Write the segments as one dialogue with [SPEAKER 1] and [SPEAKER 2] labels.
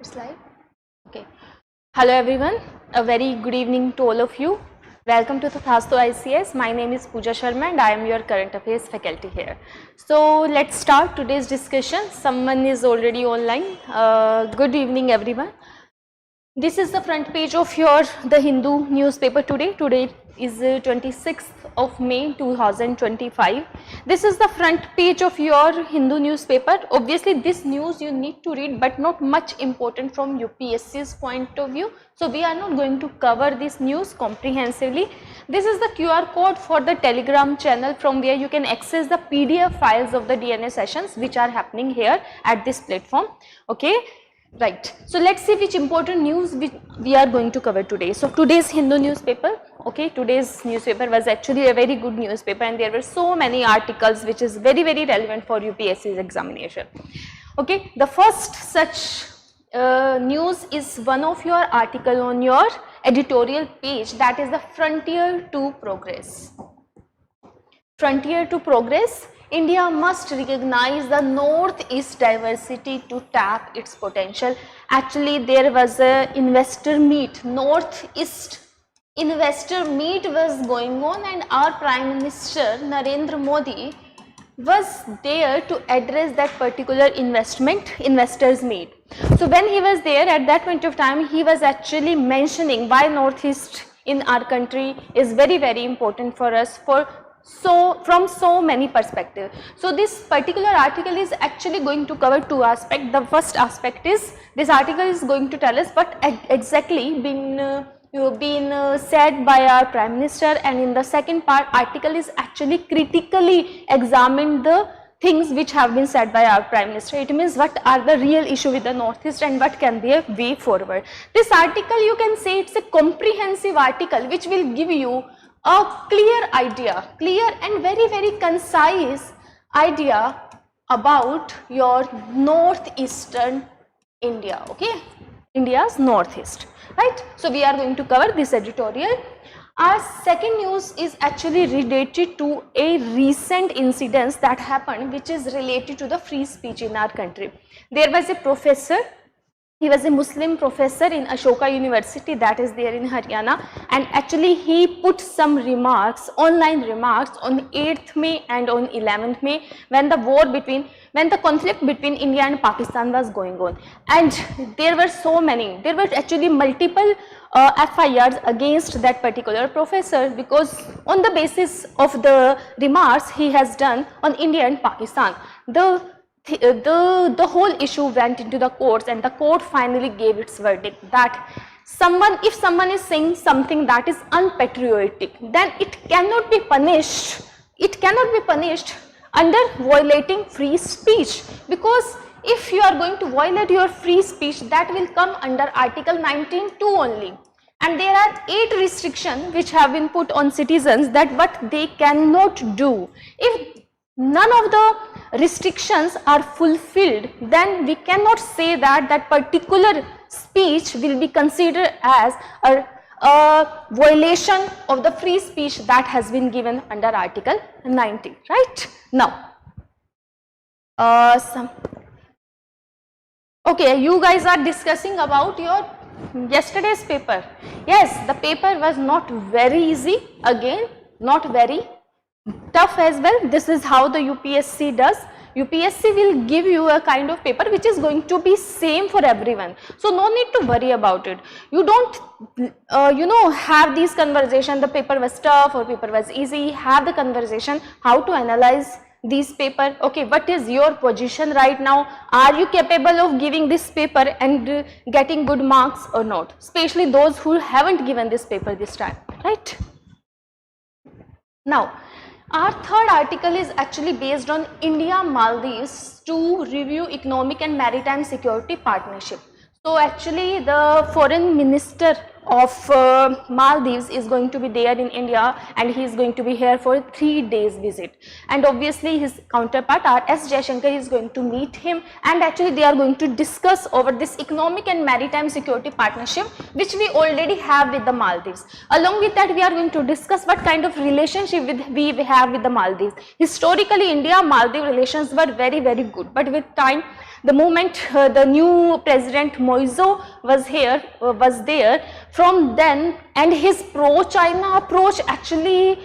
[SPEAKER 1] Slide. Okay. Hello everyone. A very good evening to all of you. Welcome to Tathastu ICS. My name is Pooja Sharma and I am your current affairs faculty here. So let's start today's discussion. Someone is already online. Good evening everyone. This is the front page of the Hindu newspaper today. Today is 26th of May 2025. This is the front page of your Hindu newspaper. Obviously this news you need to read, but not much important from UPSC's point of view. So we are not going to cover this news comprehensively. This is the QR code for the Telegram channel from where you can access the PDF files of the DNA sessions which are happening here at this platform. Okay. Right. So let's see which important news we are going to cover today. So today's Hindu newspaper, okay, today's newspaper was actually a very good newspaper and there were so many articles which is very relevant for UPSC's examination. Okay, the first such news is one of your article on your editorial page, that is the Frontier to Progress. Frontier to Progress. India must recognize the Northeast diversity to tap its potential. Actually, there was a investor meet, Northeast investor meet was going on, and our Prime Minister Narendra Modi was there to address that particular investors meet. So when he was there at that point of time, he was actually mentioning why Northeast in our country is very important for us from so many perspectives. So this particular article is actually going to cover two aspects. The first aspect is this article is going to tell us what exactly been said by our Prime Minister, and in the second part article is actually critically examined the things which have been said by our Prime Minister. It means what are the real issue with the Northeast and what can be a way forward. This article, you can say it's a comprehensive article which will give you a clear idea, clear and very concise idea about your northeastern India, okay, India's northeast, right? So we are going to cover this editorial. Our second news is actually related to a recent incident that happened which is related to the free speech in our country. There was a professor. He was a Muslim professor in Ashoka University, that is there in Haryana, and actually he put some remarks, online remarks on 8th May and on 11th May when the conflict between India and Pakistan was going on, and there were actually multiple FIRs against that particular professor because on the basis of the remarks he has done on India and Pakistan. The whole issue went into the courts and the court finally gave its verdict that if someone is saying something that is unpatriotic, then it cannot be punished under violating free speech, because if you are going to violate your free speech, that will come under Article 19(2) only. And there are 8 restrictions which have been put on citizens that what they cannot do. If none of the restrictions are fulfilled, then we cannot say that that particular speech will be considered as a violation of the free speech that has been given under Article 19, right? Now, okay, you guys are discussing about your yesterday's paper. Yes, the paper was not very easy, again not very tough as well. This is how the UPSC does. UPSC will give you a kind of paper which is going to be same for everyone. So no need to worry about it. You don't have these conversations, the paper was tough or paper was easy. Have the conversation how to analyze these paper. Okay, what is your position right now? Are you capable of giving this paper and getting good marks or not? Especially those who haven't given this paper this time, right? Now, our third article is actually based on India-Maldives to review economic and maritime security partnership. So actually the foreign minister of Maldives is going to be there in India and he is going to be here for a 3 days visit, and obviously his counterpart R.S. Jaishankar is going to meet him, and actually they are going to discuss over this economic and maritime security partnership which we already have with the Maldives. Along with that, we are going to discuss what kind of relationship we have with the Maldives. Historically, India-Maldives relations were very good, but with time the moment the new president Moiso was there, from then, and his pro-China approach actually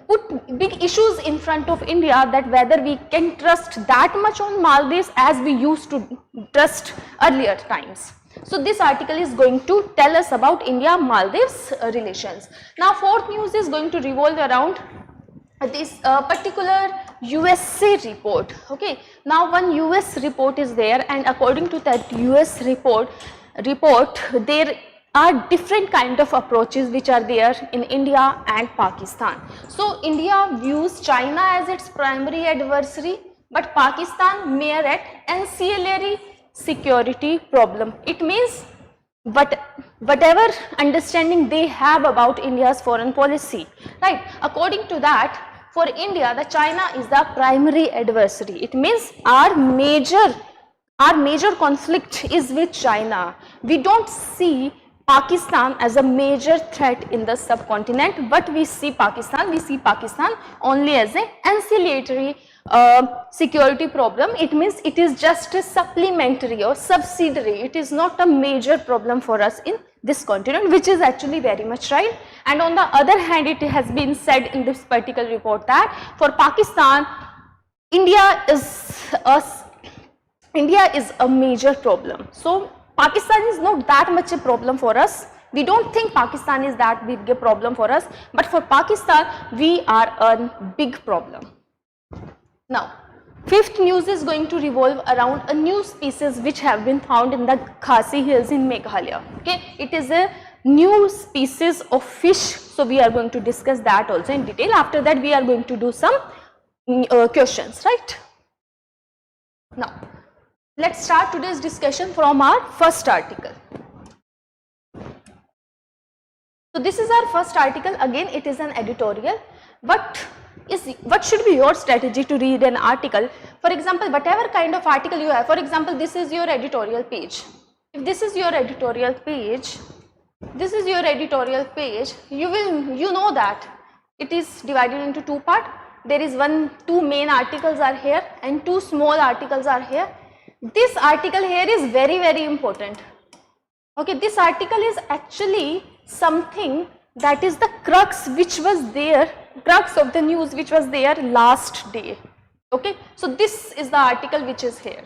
[SPEAKER 1] put big issues in front of India, that whether we can trust that much on Maldives as we used to trust earlier times. So this article is going to tell us about India-Maldives relations. Now fourth news is going to revolve around this particular USA report. Okay, now one US report is there, and according to that US report there are different kind of approaches which are there in India and Pakistan. So India views China as its primary adversary, but Pakistan mere at ancillary security problem. It means whatever understanding they have about India's foreign policy, right? According to that, for India, the China is the primary adversary. It means our major conflict is with China. We don't see Pakistan as a major threat in the subcontinent, but we see Pakistan only as an ancillary security problem. It means it is just a supplementary or subsidiary. It is not a major problem for us in this continent, which is actually very much right. And on the other hand, it has been said in this particular report that for Pakistan, India is a major problem. So Pakistan is not that much a problem for us. We don't think Pakistan is that big a problem for us, but for Pakistan, we are a big problem. Now, fifth news is going to revolve around a new species which have been found in the Khasi Hills in Meghalaya. Okay, it is a new species of fish, so we are going to discuss that also in detail. After that, we are going to do some questions, right? Now, let's start today's discussion from our first article. So this is our first article. Again, it is an editorial. What should be your strategy to read an article? For example, whatever kind of article you have, for example, this is your editorial page. If this is your editorial page, you know that it is divided into two parts. There is two main articles are here and two small articles are here. This article here is very, very important. Okay, this article is actually something that is the crux of the news which was there last day. Okay, so this is the article which is here.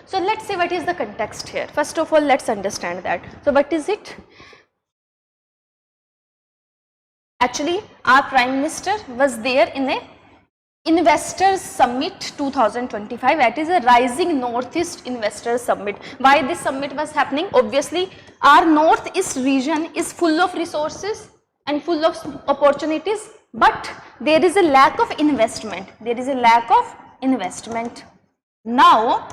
[SPEAKER 1] So let's see what is the context here. First of all, let's understand that. So what is it? Actually, our Prime Minister was there in a Investors Summit 2025, that is a Rising Northeast Investors Summit. Why this summit was happening? Obviously, our Northeast region is full of resources and full of opportunities, but there is a lack of investment. Now,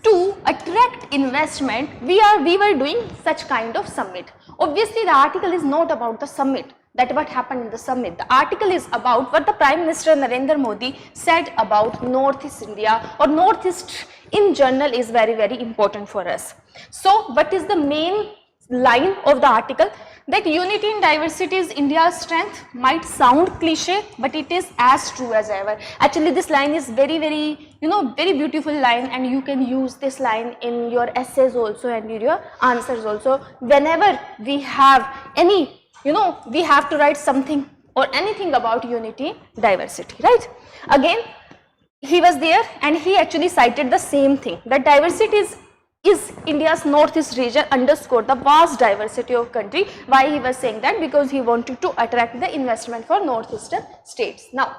[SPEAKER 1] to attract investment, we were doing such kind of summit. Obviously, the article is not about the summit, that what happened in the summit. The article is about what the Prime Minister Narendra Modi said about Northeast India, or Northeast in general is very, very important for us. So what is the main line of the article? That unity in diversity is India's strength. Might sound cliche, but it is as true as ever. Actually, this line is very, very, very beautiful line, and you can use this line in your essays also and in your answers also. Whenever we have any we have to write something or anything about unity, diversity, right? Again, he was there and he actually cited the same thing, that diversity is India's Northeast region underscore the vast diversity of country. Why he was saying that? Because he wanted to attract the investment for Northeastern states. Now,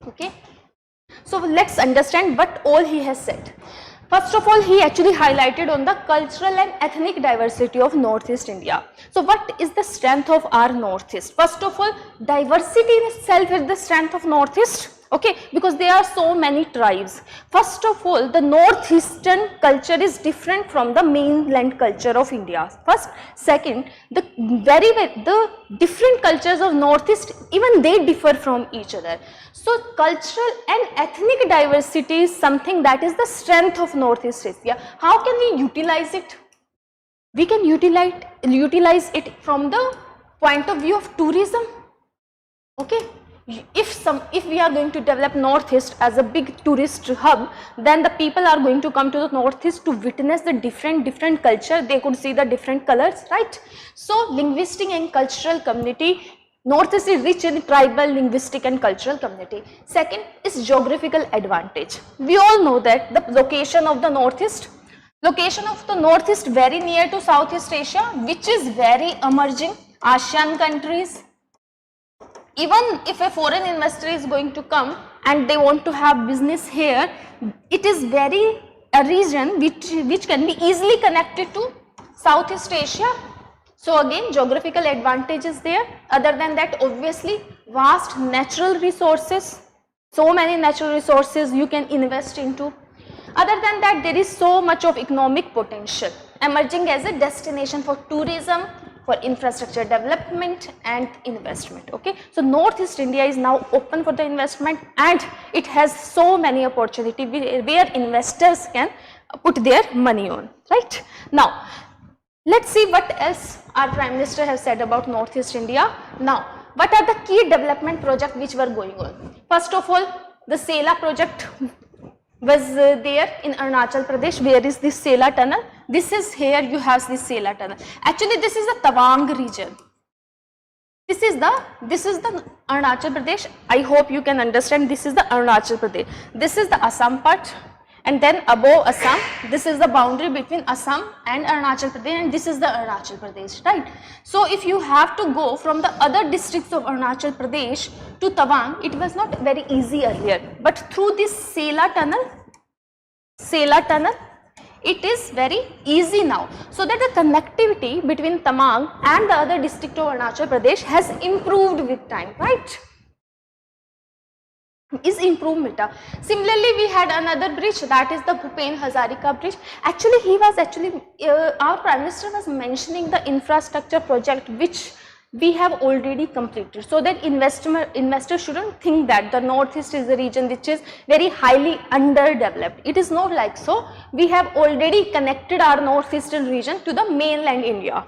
[SPEAKER 1] okay, so let's understand what all he has said. First of all, he actually highlighted on the cultural and ethnic diversity of Northeast India. So what is the strength of our Northeast? First of all, diversity in itself is the strength of Northeast. Okay, because there are so many tribes. First of all, the Northeastern culture is different from the mainland culture of India. First, second, the different cultures of Northeast, even they differ from each other. So cultural and ethnic diversity is something that is the strength of Northeast Asia. How can we utilize it? We can utilize it from the point of view of tourism. Okay, if we are going to develop Northeast as a big tourist hub, then the people are going to come to the Northeast to witness the different culture. They could see the different colors, right? So linguistic and cultural community, Northeast is rich in tribal, linguistic and cultural community. Second is geographical advantage. We all know that the location of the Northeast very near to Southeast Asia, which is very emerging ASEAN countries. Even if a foreign investor is going to come and they want to have business here, it is a region which can be easily connected to Southeast Asia. So again, geographical advantage is there. Other than that, obviously vast natural resources, so many natural resources you can invest into. Other than that, there is so much of economic potential emerging as a destination for tourism, for infrastructure development and investment. Okay, so Northeast India is now open for the investment, and it has so many opportunity where investors can put their money on, right? Now let's see what else our Prime Minister has said about Northeast India. Now, what are the key development projects which were going on? First of all, the Sela project was there in Arunachal Pradesh. Where is this Sela tunnel? This is here, you have this Sela tunnel. Actually, this is the Tawang region. This is the Arunachal Pradesh. I hope you can understand. This is the Arunachal Pradesh. This is the Assam part, and then above Assam, this is the boundary between Assam and Arunachal Pradesh, and this is the Arunachal Pradesh, right? So if you have to go from the other districts of Arunachal Pradesh to Tawang, it was not very easy earlier, but through this Sela tunnel, it is very easy now. So that the connectivity between Tawang and the other district of Arunachal Pradesh has improved with time, right? Is improvement. Similarly, we had another bridge, that is the Bhupen Hazarika bridge. Actually, our Prime Minister was mentioning the infrastructure project which we have already completed, so that investors shouldn't think that the Northeast is a region which is very highly underdeveloped. It is not like so. We have already connected our northeastern region to the mainland India.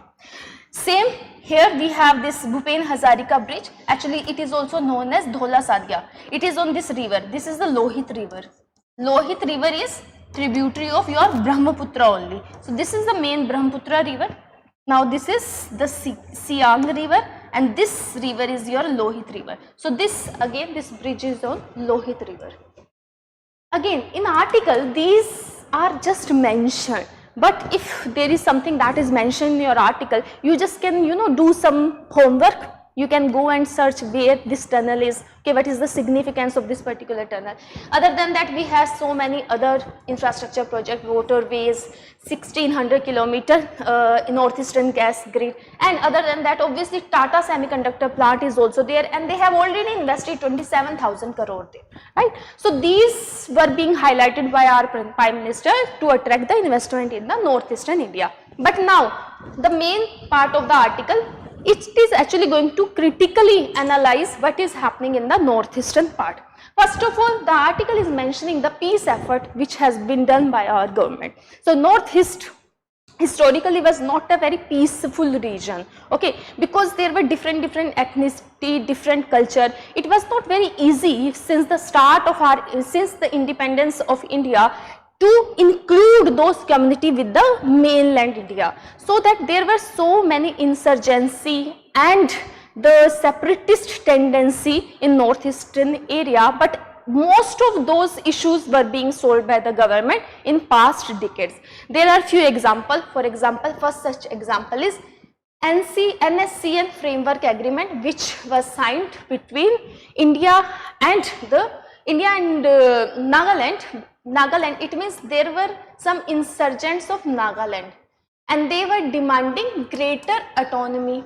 [SPEAKER 1] Same here, we have this Bhupen Hazarika bridge. Actually, it is also known as Dhola Sadia. It is on this river. This is the Lohit river. Lohit river is tributary of your Brahmaputra only. So this is the main Brahmaputra river. Now this is the Siang river, and this river is your Lohit river. So this bridge is on Lohit river. Again, in article, these are just mentioned. But if there is something that is mentioned in your article, you just can, do some homework. You can go and search where this tunnel is, okay, what is the significance of this particular tunnel. Other than that, we have so many other infrastructure projects, waterways, 1600 kilometer northeastern gas grid, and other than that, obviously Tata Semiconductor plant is also there, and they have already invested 27,000 crore there, right? So these were being highlighted by our Prime Minister to attract the investment in the northeastern India. But now, the main part of the article, it is actually going to critically analyze what is happening in the northeastern part. First of all, the article is mentioning the peace effort which has been done by our government. So Northeast historically was not a very peaceful region, okay, because there were different ethnicity, different culture. It was not very easy since the independence of India to include those community with the mainland India, so that there were so many insurgency and the separatist tendency in northeastern area, but most of those issues were being solved by the government in past decades. There are few examples. For example, first such example is NSCN framework agreement, which was signed between India and Nagaland. It means there were some insurgents of Nagaland, and they were demanding greater autonomy.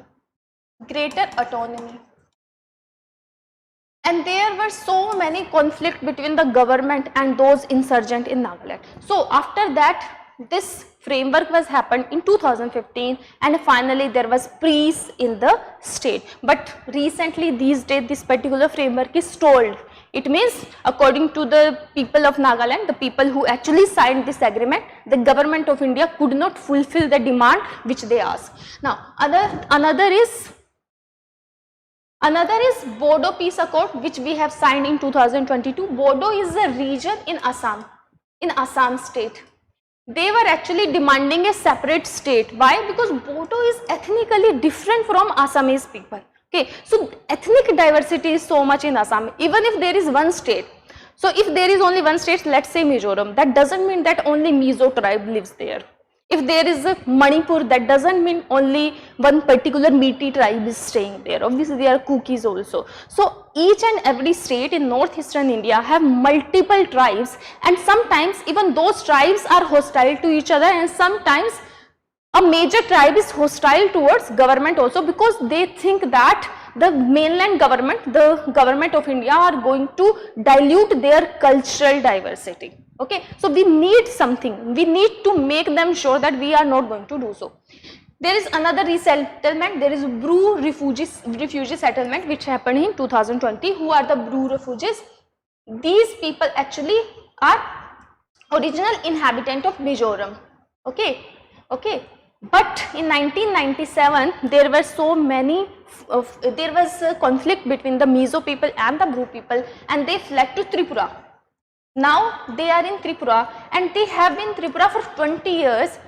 [SPEAKER 1] And there were so many conflicts between the government and those insurgents in Nagaland. So after that, this framework was happened in 2015, and finally there was peace in the state. But recently, these days, this particular framework is stalled. It means according to the people of Nagaland, the people who actually signed this agreement, the government of India could not fulfill the demand which they asked. Now another is Bodo Peace Accord, which we have signed in 2022. Bodo is a region in Assam state. They were actually demanding a separate state. Why? Because Bodo is ethnically different from Assamese people. Okay, so ethnic diversity is so much in Assam, even if there is one state. So if there is only one state, let's say Mizoram, that doesn't mean that only Mizo tribe lives there. If there is a Manipur, that doesn't mean only one particular Meeti tribe is staying there. Obviously there are Kukis also. So each and every state in northeastern India have multiple tribes, and sometimes even those tribes are hostile to each other, and sometimes a major tribe is hostile towards government also, because they think that the mainland government, the government of India, are going to dilute their cultural diversity. Okay, so we need something, we need to make them sure that we are not going to do so. There is another resettlement, there is Bru refugee settlement which happened in 2020. Who are the Bru refugees? These people actually are original inhabitant of Mizoram. Okay. But in 1997, there were so many, there was a conflict between the Mizo people and the Bru people, and they fled to Tripura. Now they are in Tripura, and they have been in Tripura for 20 years.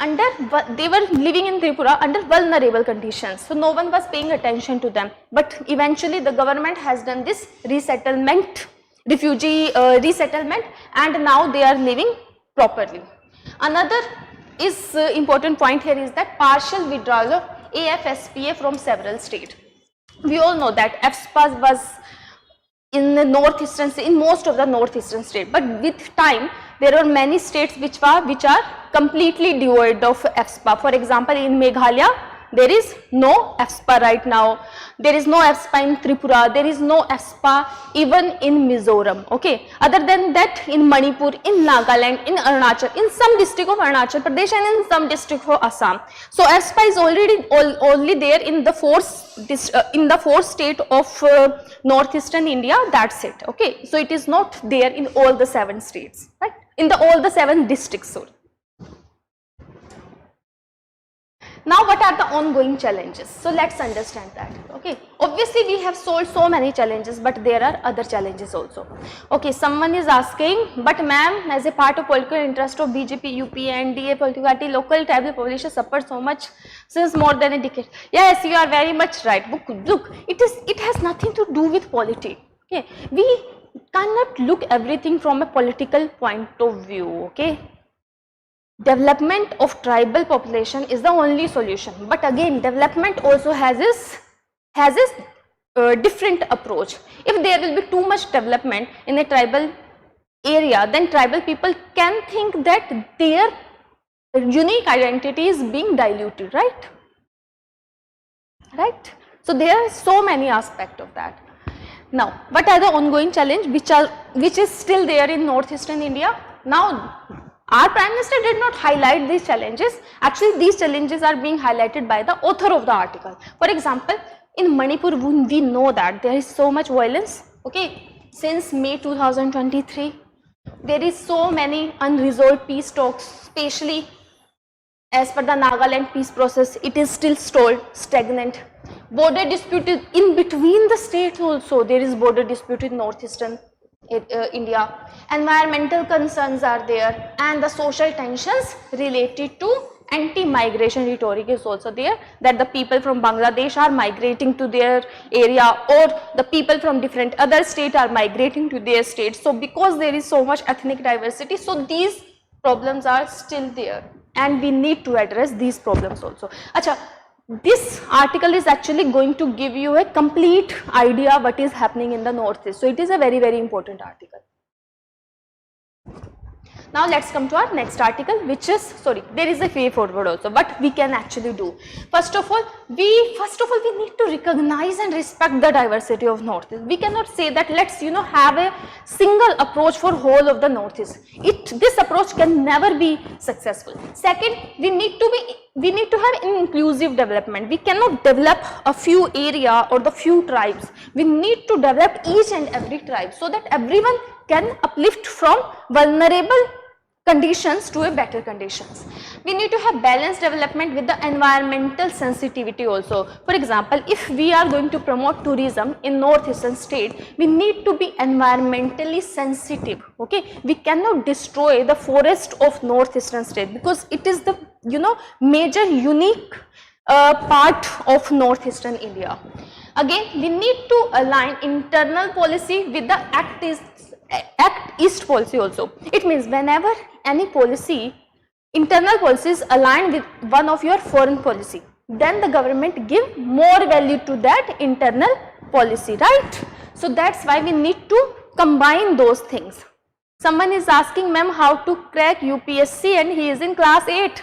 [SPEAKER 1] They were living in Tripura under vulnerable conditions, so no one was paying attention to them. But eventually the government has done this resettlement, refugee resettlement, and now they are living properly. Another important point here is that partial withdrawal of AFSPA from several states. We all know that FSPA was in the northeastern, in most of the northeastern states, but with time there are many states which are completely devoid of FSPA. For example, in Meghalaya there is no FSPA right now. There is no FSPA in Tripura. There is no FSPA even in Mizoram. Okay. Other than that, in Manipur, in Nagaland, in Arunachal, in some district of Arunachal Pradesh, and in some district of Assam. So FSPA is already only there in the fourth state of northeastern India. That's it. Okay. So it is not there in all the 7 states, right? In all the 7 districts. Sorry. Now what are the ongoing challenges? So let's understand that. Okay, obviously we have solved so many challenges, but there are other challenges also. Okay, someone is asking, but ma'am, as a part of political interest of BJP, UP, NDA, political party, local tribal population suffered so much since more than a decade. Yes, you are very much right. Look, it has nothing to do with politics. Okay, we cannot look everything from a political point of view. Okay. Development of tribal population is the only solution, but again development also has a different approach. If there will be too much development in a tribal area, then tribal people can think that their unique identity is being diluted, right? So there are so many aspects of that. Now what are the ongoing challenges which is still there in northeastern India? Now our Prime Minister did not highlight these challenges. Actually, these challenges are being highlighted by the author of the article. For example, in Manipur, we know that there is so much violence. Okay, since May 2023, there is so many unresolved peace talks, especially as per the Nagaland peace process. It is still stalled, stagnant. Border dispute in between the states also. There is border dispute in northeastern India. Environmental concerns are there, and the social tensions related to anti-migration rhetoric is also there, that the people from Bangladesh are migrating to their area, or the people from different other states are migrating to their states. So because there is so much ethnic diversity, so these problems are still there, and we need to address these problems also. Acha, this article is actually going to give you a complete idea what is happening in the northeast. So it is a very, very important article. Now let's come to our next article, which is, sorry, there is a way forward also, what we can actually do. First of all, we need to recognize and respect the diversity of Northeast. We cannot say that let's have a single approach for whole of the Northeast. This approach can never be successful. Second, we need to have an inclusive development. We cannot develop a few area or the few tribes. We need to develop each and every tribe so that everyone can uplift from vulnerable conditions to a better conditions. We need to have balanced development with the environmental sensitivity also. For example, if we are going to promote tourism in northeastern state, we need to be environmentally sensitive. Okay, we cannot destroy the forest of northeastern state because it is the major unique part of northeastern India. Again, we need to align internal policy with the Act East policy also. It means whenever any policy, internal policy is aligned with one of your foreign policy, then the government give more value to that internal policy, right? So that's why we need to combine those things. Someone is asking, ma'am, how to crack UPSC and he is in class 8.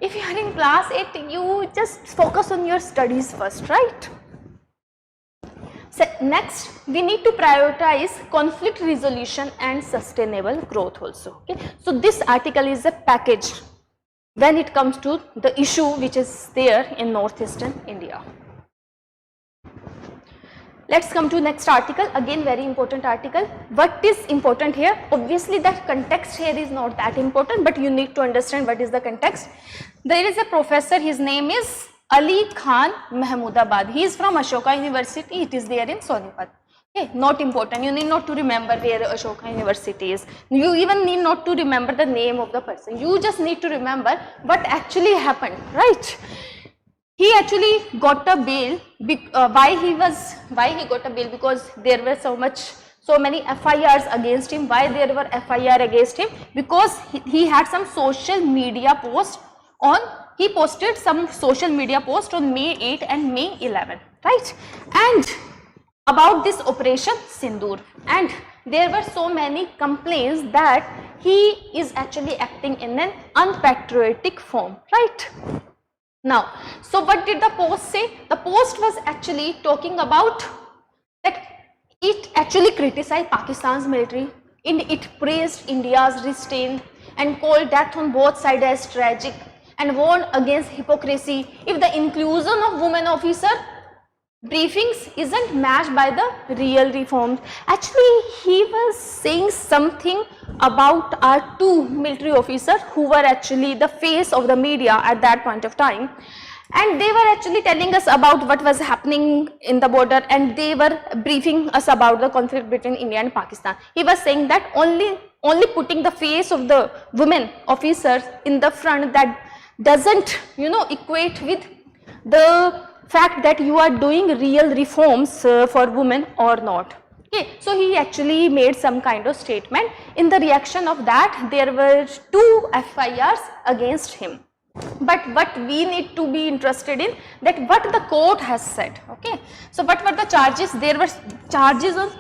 [SPEAKER 1] If you are in class 8, you just focus on your studies first, right? So next, we need to prioritize conflict resolution and sustainable growth also. Okay, so this article is a package when it comes to the issue which is there in northeastern India. Let's come to next article. Again, very important article. What is important here? Obviously, that context here is not that important, but you need to understand what is the context. There is a professor. His name is Ali Khan Mahmudabad. He is from Ashoka University. It is there in Sonipat. Okay, not important. You need not to remember where Ashoka University is. You even need not to remember the name of the person. You just need to remember what actually happened, right? He actually got a bail. Why he got a bail? Because there were so many FIRs against him. Why there were FIR against him? Because he had some social media posts on. He posted some social media post on May 8 and May 11, right? And about this Operation Sindoor, and there were so many complaints that he is actually acting in an unpatriotic form, right? Now, so what did the post say? The post was actually talking about that it actually criticized Pakistan's military, it praised India's restraint and called death on both sides as tragic, and warned against hypocrisy if the inclusion of women officer briefings isn't matched by the real reforms. Actually, he was saying something about our two military officers who were actually the face of the media at that point of time, and they were actually telling us about what was happening in the border, and they were briefing us about the conflict between India and Pakistan. He was saying that only putting the face of the women officers in the front, that doesn't equate with the fact that you are doing real reforms for women or not. Okay, so he actually made some kind of statement. In the reaction of that, there were 2 FIRs against him. But what we need to be interested in, that what the court has said. Okay, so what were the charges? There were charges on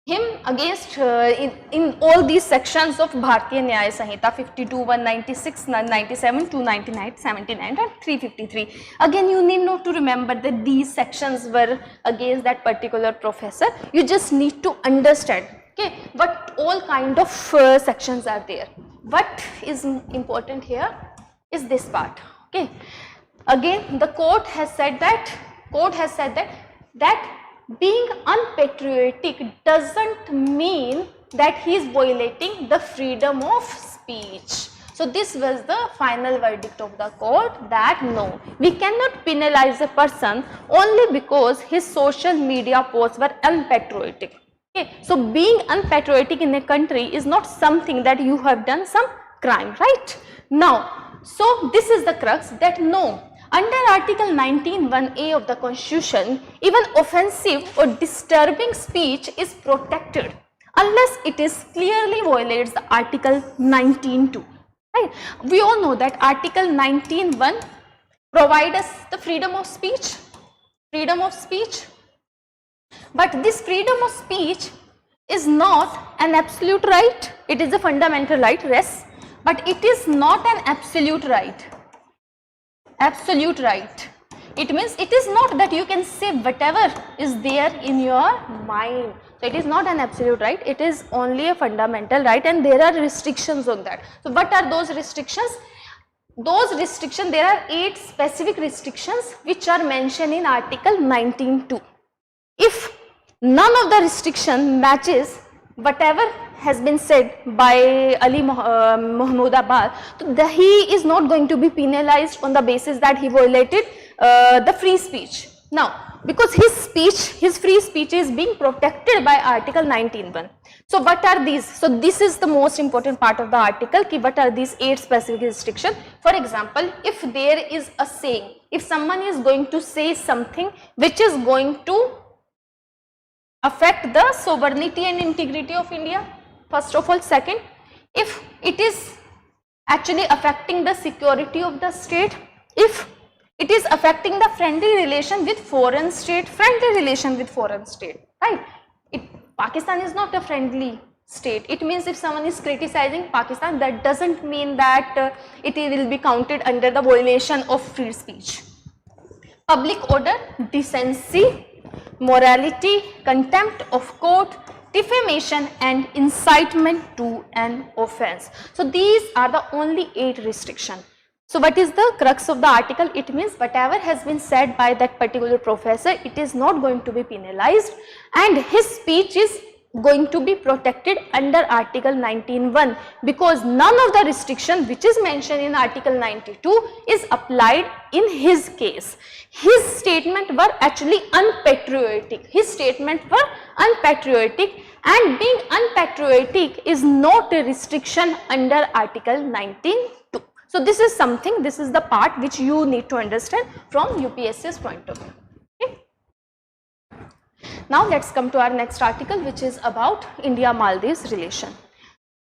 [SPEAKER 1] him against in all these sections of Bharatiya Nyaya Sanhita 52, 196, 97, 299, 79 and 353. Again, you need not to remember that these sections were against that particular professor. You just need to understand, okay, what all kind of sections are there. What is important here is this part. Okay, again the court has said that being unpatriotic doesn't mean that he is violating the freedom of speech. So this was the final verdict of the court, that no, we cannot penalize a person only because his social media posts were unpatriotic. Okay, so being unpatriotic in a country is not something that you have done some crime, right? Now, so this is the crux, that no, under Article 19(1)(a) of the Constitution, even offensive or disturbing speech is protected unless it is clearly violates the Article 19(2). Right? We all know that Article 19(1) provides us the freedom of speech. But this freedom of speech is not an absolute right. It is a fundamental right, yes, but it is not an absolute right. Absolute right. It means it is not that you can say whatever is there in your mind. So it is not an absolute right, it is only a fundamental right, and there are restrictions on that. So what are those restrictions? Those restrictions, there are 8 specific restrictions which are mentioned in Article 19(2). If none of the restriction matches whatever has been said by Ali Mahmoodabad, so he is not going to be penalized on the basis that he violated the free speech. Now, because his free speech is being protected by Article 19(1). So what are these? So this is the most important part of the article, ki what are these 8 specific restrictions. For example, if there is a saying, if someone is going to say something which is going to affect the sovereignty and integrity of India, first of all. Second, if it is actually affecting the security of the state, if it is affecting the friendly relation with foreign state, right? Pakistan is not a friendly state. It means if someone is criticizing Pakistan, that doesn't mean that it will be counted under the violation of free speech. Public order, decency, morality, contempt of court, defamation and incitement to an offense. So these are the only 8 restrictions. So what is the crux of the article? It means whatever has been said by that particular professor, it is not going to be penalized, and his speech is going to be protected under Article 19(1), because none of the restriction which is mentioned in Article 92 is applied in his case. His statement were actually unpatriotic. And being unpatriotic is not a restriction under Article 19(2). So this is something, this is the part which you need to understand from UPSC's point of view. Okay. Now let's come to our next article, which is about India-Maldives relation.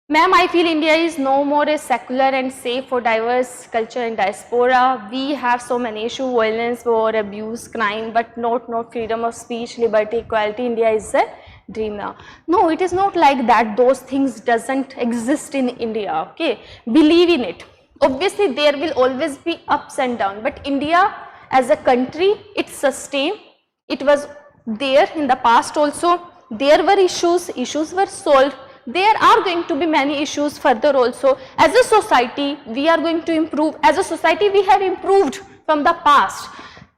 [SPEAKER 1] Ma'am, I feel India is no more a secular and safe for diverse culture and diaspora. We have so many issues, violence, war, abuse, crime, but not freedom of speech, liberty, equality. India is a dream now. No, it is not like that. Those things doesn't exist in India. Okay, believe in it. Obviously, there will always be ups and downs, but India as a country, it sustained. It was there in the past also. There were issues were solved. There are going to be many issues further also. As a society, we are going to improve. As a society, we have improved from the past.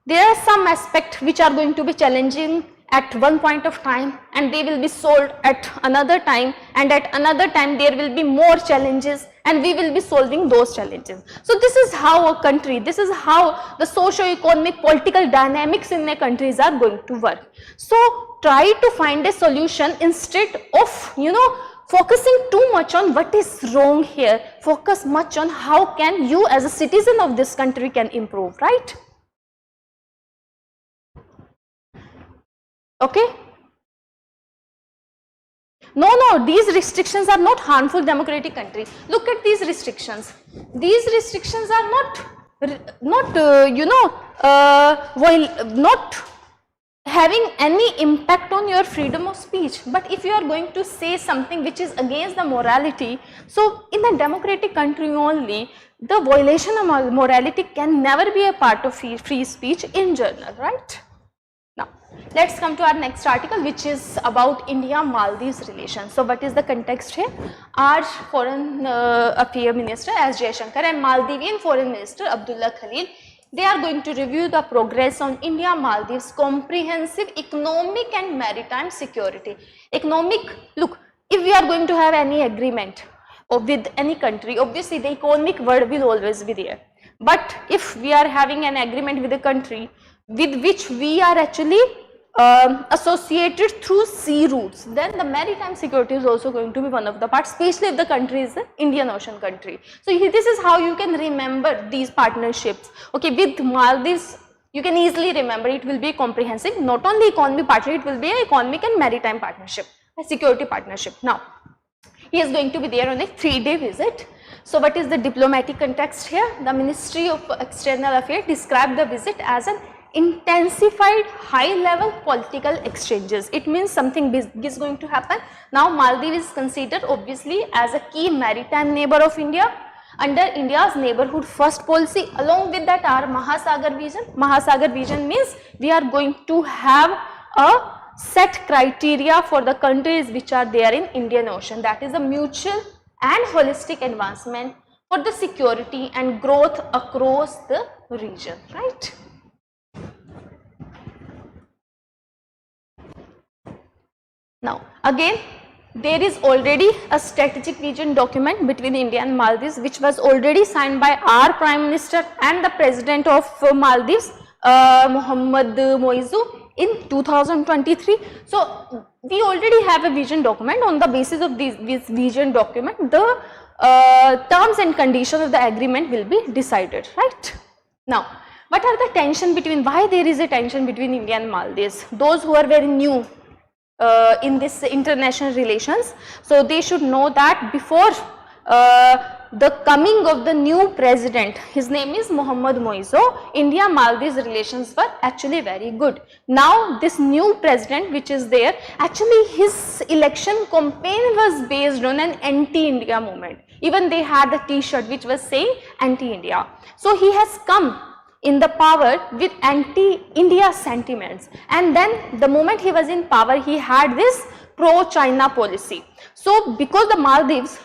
[SPEAKER 1] There are some aspects which are going to be challenging at one point of time, and they will be solved at another time, and at another time there will be more challenges, and we will be solving those challenges. So this is how a country, this is how the socio-economic political dynamics in a countries are going to work. So try to find a solution instead of, focusing too much on what is wrong here. Focus much on how can you as a citizen of this country can improve, right? Okay. No, these restrictions are not harmful democratic country. Look at these restrictions. These restrictions are not having any impact on your freedom of speech. But if you are going to say something which is against the morality, so in a democratic country only, the violation of morality can never be a part of free speech in general, right? Now, let's come to our next article, which is about India-Maldives relations. So, what is the context here? Our Foreign Affairs Minister S. Jaishankar and Maldivian Foreign Minister Abdullah Khalil, they are going to review the progress on India-Maldives comprehensive economic and maritime security. Look, if we are going to have any agreement with any country, obviously the economic word will always be there. But if we are having an agreement with a country with which we are actually associated through sea routes, then the maritime security is also going to be one of the parts, especially if the country is an Indian Ocean country. So this is how you can remember these partnerships. Okay, with Maldives, you can easily remember it will be comprehensive, not only economic partnership, it will be an economic and maritime partnership, a security partnership. Now, he is going to be there on a 3-day visit. So what is the diplomatic context here? The Ministry of External Affairs described the visit as an intensified high level political exchanges. It means something big is going to happen. Now Maldives is considered obviously as a key maritime neighbor of India under India's neighborhood first policy. Along with that, our Mahasagar vision. Mahasagar vision means we are going to have a set criteria for the countries which are there in Indian Ocean, that is a mutual and holistic advancement for the security and growth across the region, right? Now again, there is already a strategic vision document between India and Maldives which was already signed by our Prime Minister and the President of Maldives, Mohammed Moizu, in 2023. So we already have a vision document. On the basis of this vision document, the terms and conditions of the agreement will be decided, right? Now, what are the tension between, why there is a tension between India and Maldives? Those who are very new in this international relations, so they should know that before the coming of the new president, his name is Mohammed Moizu, India-Maldives relations were actually very good. Now this new president which is there, actually his election campaign was based on an anti-India movement. Even they had a t-shirt which was saying anti-India. So he has come in the power with anti-India sentiments, and then the moment he was in power, he had this pro-China policy. So because the Maldives,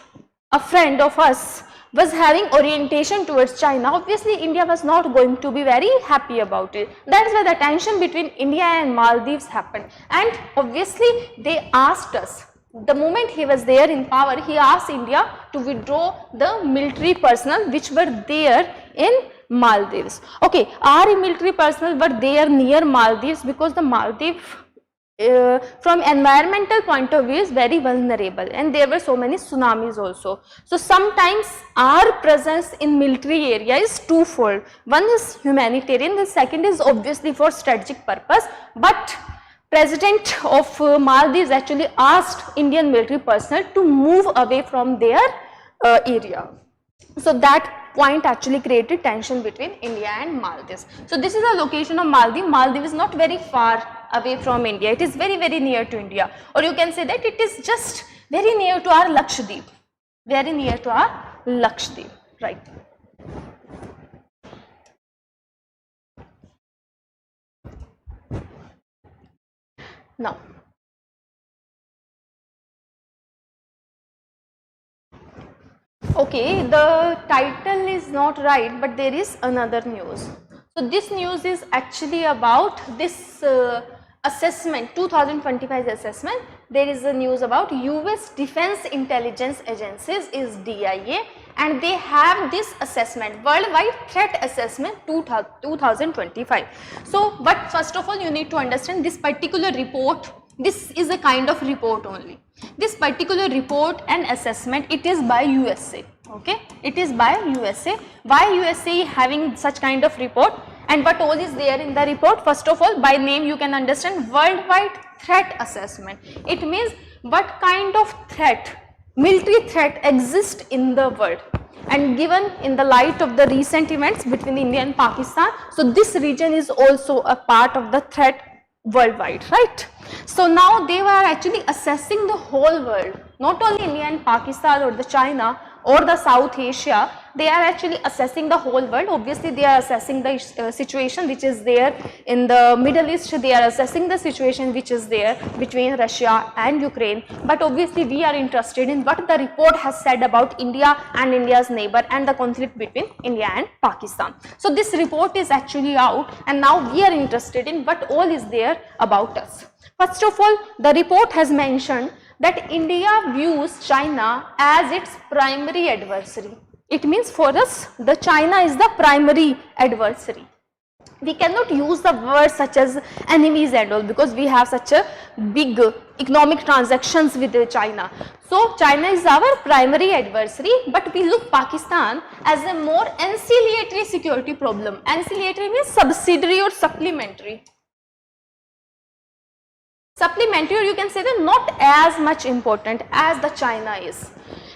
[SPEAKER 1] a friend of us, was having orientation towards China, obviously India was not going to be very happy about it. That is why the tension between India and Maldives happened, and obviously they asked us, the moment he was there in power, he asked India to withdraw the military personnel which were there in Maldives. Okay, our military personnel were there near Maldives because the Maldives from environmental point of view is very vulnerable, and there were so many tsunamis also. So sometimes our presence in military area is twofold. One is humanitarian, the second is obviously for strategic purpose, but President of Maldives actually asked Indian military personnel to move away from their area. So that point actually created tension between India and Maldives. So this is the location of Maldives. Maldives is not very far away from India. It is very, very near to India, or you can say that it is just very near to our Lakshadweep. Very near to our Lakshadweep, right? Now, okay, the title is not right, but there is another news. So this news is actually about this assessment, 2025 assessment. There is a news about US Defense Intelligence Agencies, is DIA, and they have this assessment, Worldwide Threat Assessment 2025. So, but first of all, you need to understand this particular report. This is a kind of report only. This particular report and assessment, it is by USA. Okay, it is by USA. Why USA having such kind of report, and what all is there in the report? First of all, by name you can understand Worldwide Threat Assessment. It means what kind of threat, military threat exists in the world, and given in the light of the recent events between India and Pakistan, so this region is also a part of the threat worldwide, right? So now they were actually assessing the whole world, not only India and Pakistan or the China or the South Asia, they are actually assessing the whole world. Obviously they are assessing the situation which is there in the Middle East, they are assessing the situation which is there between Russia and Ukraine, but obviously we are interested in what the report has said about India and India's neighbor and the conflict between India and Pakistan. So this report is actually out, and now we are interested in what all is there about us. First of all, the report has mentioned that India views China as its primary adversary. It means for us, the China is the primary adversary. We cannot use the words such as enemies and all, because we have such a big economic transactions with China. So China is our primary adversary, but we look Pakistan as a more ancillary security problem. Ancillary means subsidiary or supplementary. Supplementary, or you can say that not as much important as the China is,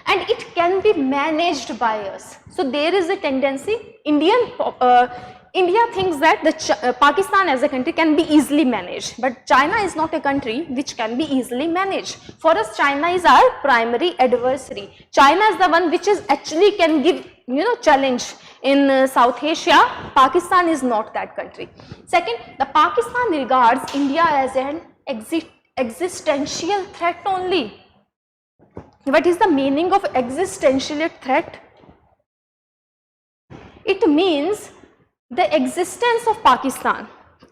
[SPEAKER 1] and it can be managed by us. So there is a tendency, Indian India thinks that Pakistan as a country can be easily managed, but China is not a country which can be easily managed. For us, China is our primary adversary. China is the one which is actually can give, challenge in South Asia. Pakistan is not that country. Second, the Pakistan regards India as an existential threat only. What is the meaning of existential threat? It means the existence of Pakistan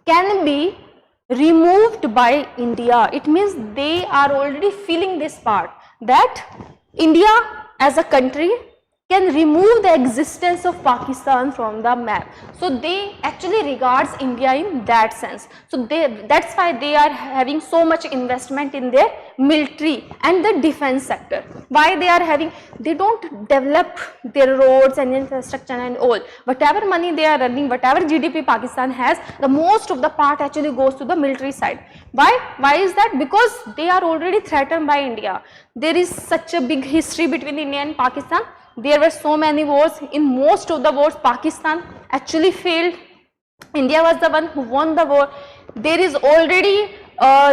[SPEAKER 1] can be removed by India. It means they are already feeling this part, that India as a country can remove the existence of Pakistan from the map. So they actually regards India in that sense. So that's why they are having so much investment in their military and the defense sector. Why they are having, they don't develop their roads and infrastructure and all. Whatever money they are running, whatever GDP Pakistan has, the most of the part actually goes to the military side. Why? Why is that? Because they are already threatened by India. There is such a big history between India and Pakistan. There were so many wars. In most of the wars, Pakistan actually failed. India was the one who won the war. There is already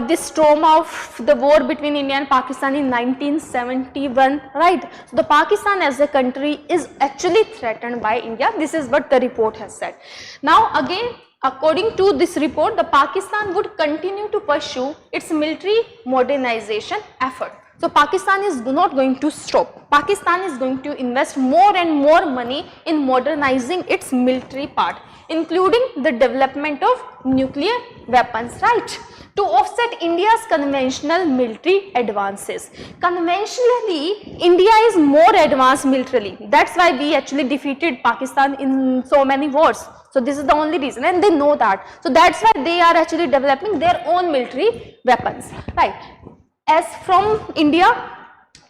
[SPEAKER 1] this trauma of the war between India and Pakistan in 1971, right? So the Pakistan as a country is actually threatened by India. This is what the report has said. Now again, according to this report, the Pakistan would continue to pursue its military modernization effort. So Pakistan is not going to stop. Pakistan is going to invest more and more money in modernizing its military part, including the development of nuclear weapons, right? To offset India's conventional military advances. Conventionally, India is more advanced militarily. That's why we actually defeated Pakistan in so many wars. So this is the only reason, and they know that. So that's why they are actually developing their own military weapons, right? As from India,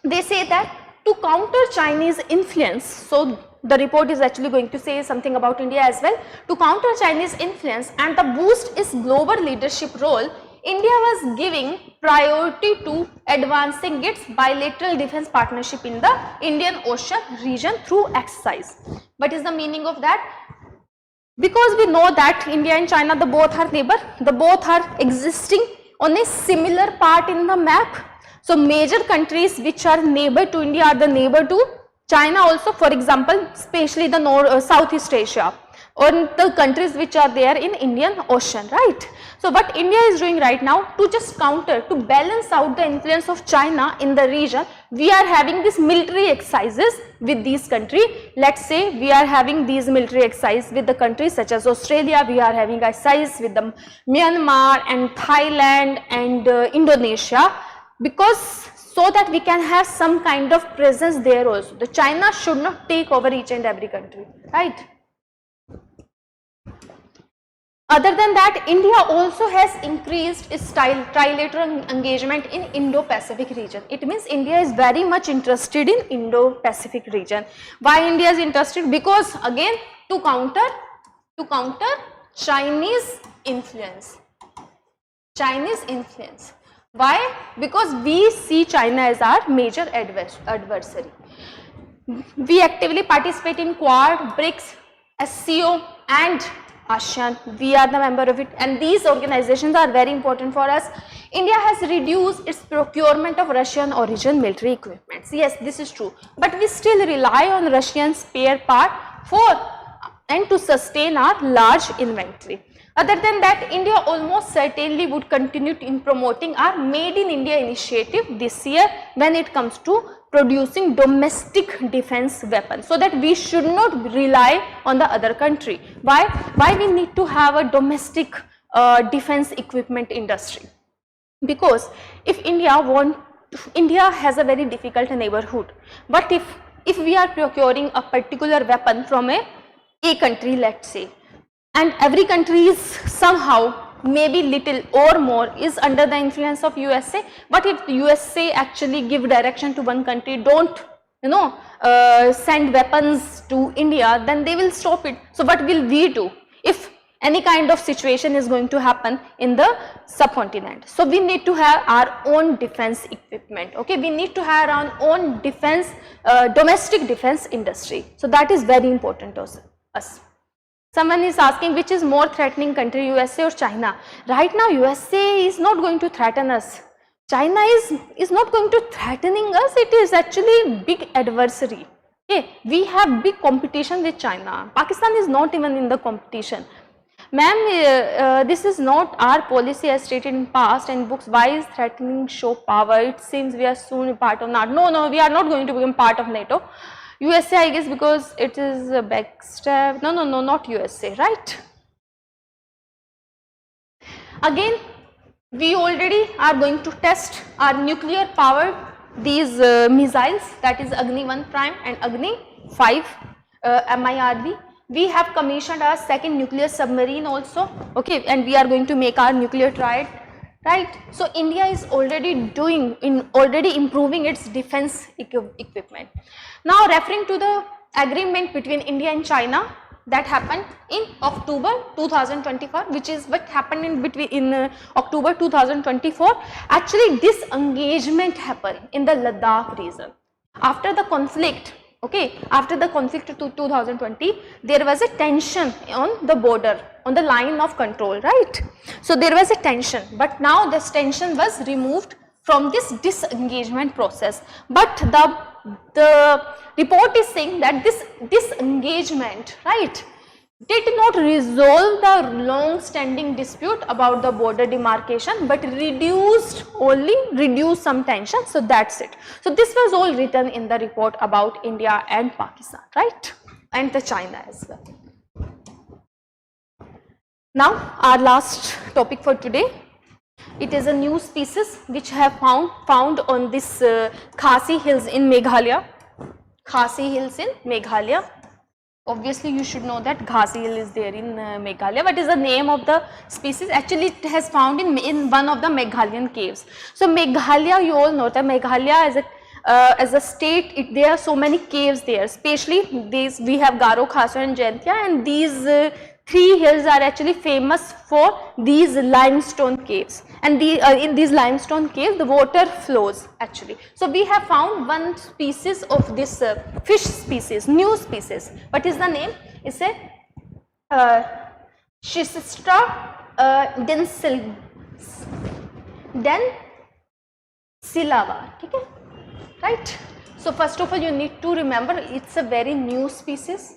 [SPEAKER 1] they say that to counter Chinese influence, so the report is actually going to say something about India as well. To counter Chinese influence and to boost its global leadership role, India was giving priority to advancing its bilateral defense partnership in the Indian Ocean region through exercise. What is the meaning of that? Because we know that India and China, the both are neighbor, the both are existing on a similar part in the map. So major countries which are neighbor to India are the neighbor to China also, for example, especially the Southeast Asia, or the countries which are there in Indian Ocean, right? So what India is doing right now to just counter, to balance out the influence of China in the region, we are having these military exercises with these countries. Let's say we are having these military exercises with the countries such as Australia, we are having exercises with the Myanmar and Thailand and Indonesia, because so that we can have some kind of presence there also. The China should not take over each and every country, right? Other than that, India also has increased its trilateral engagement in Indo-Pacific region. It means India is very much interested in Indo-Pacific region. Why India is interested? Because again, to counter Chinese influence. Chinese influence. Why? Because we see China as our major adversary. We actively participate in Quad, BRICS, SCO and ASEAN. We are the member of it, and these organizations are very important for us. India has reduced its procurement of Russian origin military equipment. Yes, this is true, but we still rely on Russian spare part and to sustain our large inventory. Other than that, India almost certainly would continue in promoting our Made in India initiative this year when it comes to producing domestic defense weapons, so that we should not rely on the other country. Why we need to have a domestic defense equipment industry? Because if India has a very difficult neighborhood, but if we are procuring a particular weapon from a country, let's say, and every country is somehow maybe little or more is under the influence of USA, but if USA actually give direction to one country, don't send weapons to India, then they will stop it. So what will we do if any kind of situation is going to happen in the subcontinent? So we need to have our own defense equipment, okay? We need to have our own defense, domestic defense industry. So that is very important to us. Someone is asking which is more threatening country, USA or China. Right now USA is not going to threaten us. China is not going to threatening us, it is actually big adversary. Okay, we have big competition with China. Pakistan is not even in the competition. Ma'am, this is not our policy as stated in past and books. Why is threatening show power? It seems we are soon part of NATO. No, we are not going to become part of NATO. USA, I guess, because it is a backstab. No, not USA, right? Again, we already are going to test our nuclear powered these missiles, that is Agni 1 prime and Agni 5 MIRV. We have commissioned our second nuclear submarine also, okay, and we are going to make our nuclear triad, right? So India is already already improving its defense equipment. Now referring to the agreement between India and China that happened in October 2024, which is what happened in October 2024. Actually this engagement happened in the Ladakh region. After the conflict, okay, after the conflict to 2020, there was a tension on the border, on the line of control, right? So there was a tension, but now this tension was removed from this disengagement process. But the report is saying that this disengagement, right, did not resolve the long-standing dispute about the border demarcation, but only reduced some tension. So that's it. So this was all written in the report about India and Pakistan, right, and the China as well. Now our last topic for today. It is a new species which have found on this Khasi Hills in Meghalaya. Khasi Hills in Meghalaya. Obviously you should know that Khasi Hill is there in Meghalaya. What is the name of the species? Actually it has found in one of the Meghalayan caves. So Meghalaya, you all know that Meghalaya as a state, there are so many caves there, especially these, we have Garo, Khaso and Jaintia, and these three hills are actually famous for these limestone caves, and in these limestone caves the water flows actually. So we have found one species of this fish species, new species. What is the name? It's a Schistra densilava, okay, right? So first of all you need to remember it's a very new species.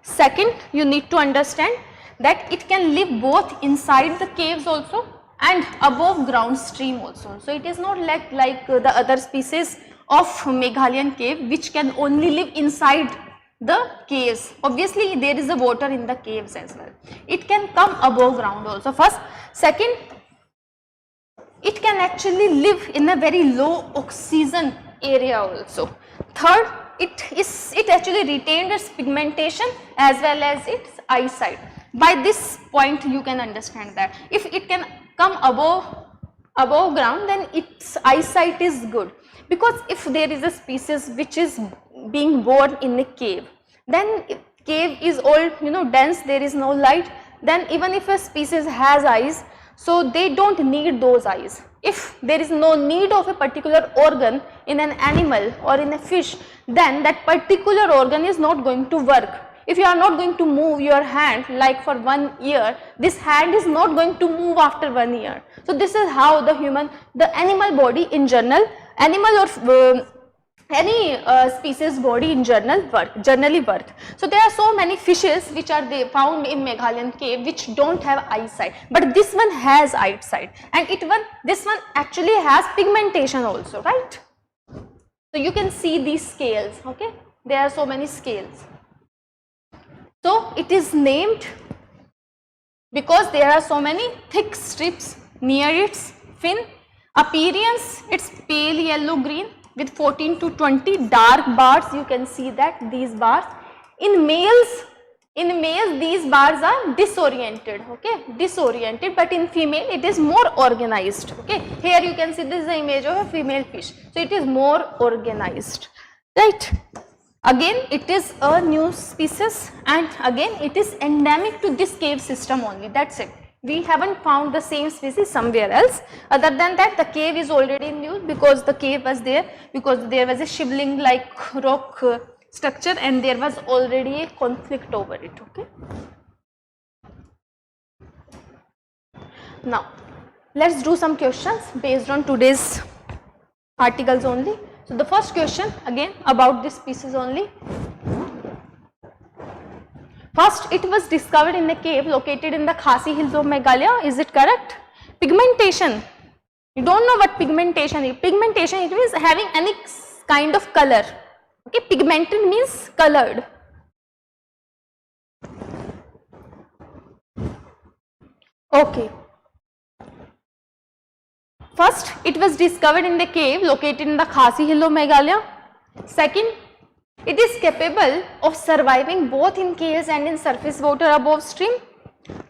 [SPEAKER 1] Second, you need to understand that it can live both inside the caves also and above ground stream also. So it is not like the other species of Meghalayan cave which can only live inside the caves. Obviously there is a water in the caves as well. It can come above ground also. First. Second, it can actually live in a very low oxygen area also. Third, it actually retained its pigmentation as well as its eyesight. By this point you can understand that if it can come above ground, then its eyesight is good, because if there is a species which is being born in a cave, then cave is all dense, there is no light, then even if a species has eyes, so they don't need those eyes. If there is no need of a particular organ in an animal or in a fish, then that particular organ is not going to work. If you are not going to move your hand like for 1 year, this hand is not going to move after 1 year. So this is how the animal body in general, animal or any species body in generally work. So there are so many fishes which are found in Meghalayan cave which don't have eyesight, but this one has eyesight, and this one actually has pigmentation also, right? So you can see these scales, okay? There are so many scales. So it is named because there are so many thick strips near its fin. Appearance, it's pale yellow green with 14 to 20 dark bars. You can see that these bars. In males these bars are disoriented, okay, disoriented, but in female it is more organized, okay. Here you can see this is the image of a female fish, so it is more organized, right. Again it is a new species, and again it is endemic to this cave system only, that's it. We haven't found the same species somewhere else. Other than that, the cave is already in use because the cave was there, because there was a shivling like rock structure and there was already a conflict over it. Okay. Now let's do some questions based on today's articles only. So the first question again about this pieces only. First, it was discovered in a cave located in the Khasi Hills of Meghalaya. Is it correct? Pigmentation. You don't know what pigmentation is. Pigmentation, it means having any kind of color. Okay, pigmented means colored. Okay. First, it was discovered in the cave located in the Khasi Hill of Meghalaya. Second, it is capable of surviving both in caves and in surface water above stream.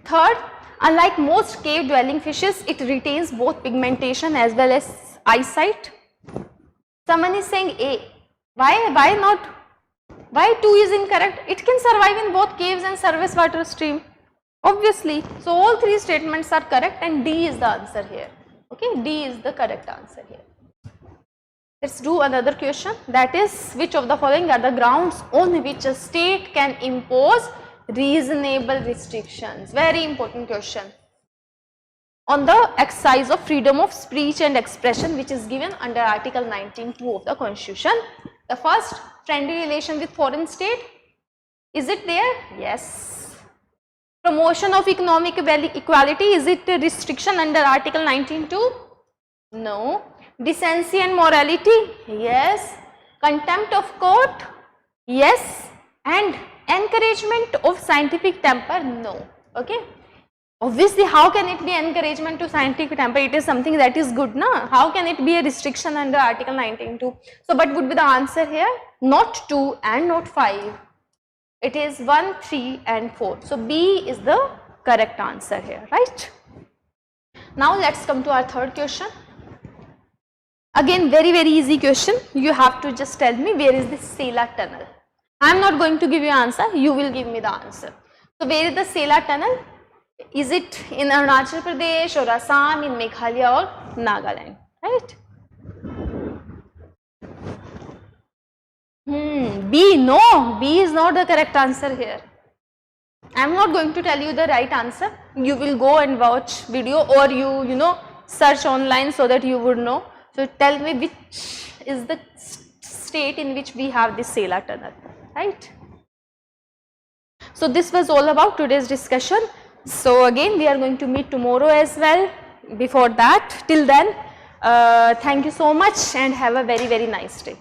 [SPEAKER 1] Third, unlike most cave dwelling fishes, it retains both pigmentation as well as eyesight. Someone is saying A. Why not? Why 2 is incorrect? It can survive in both caves and surface water stream. Obviously. So all 3 statements are correct and D is the answer here. Okay, D is the correct answer here. Let's do another question, that is, which of the following are the grounds on which a state can impose reasonable restrictions? Very important question. On the exercise of freedom of speech and expression which is given under Article 19(2) of the Constitution. The first, friendly relation with foreign state. Is it there? Yes. Promotion of economic equality, is it a restriction under Article 19(2)? No. Decency and morality? Yes. Contempt of court? Yes. And encouragement of scientific temper? No. Okay. Obviously, how can it be encouragement to scientific temper? It is something that is good, na? How can it be a restriction under Article 19(2)? So, what would be the answer here? Not 2 and not 5. It is 1, 3 and 4. So, B is the correct answer here, right? Now, let's come to our third question. Again, very easy question. You have to just tell me where is the Sela tunnel. I am not going to give you answer, you will give me the answer. So, where is the Sela tunnel? Is it in Arunachal Pradesh or Assam, in Meghalaya or Nagaland, right? B, no, B is not the correct answer here. I am not going to tell you the right answer. You will go and watch video or you know, search online so that you would know. So, tell me which is the state in which we have this Sela tunnel, right? So, this was all about today's discussion. So, again we are going to meet tomorrow as well. Before that, till then, thank you so much and have a very nice day.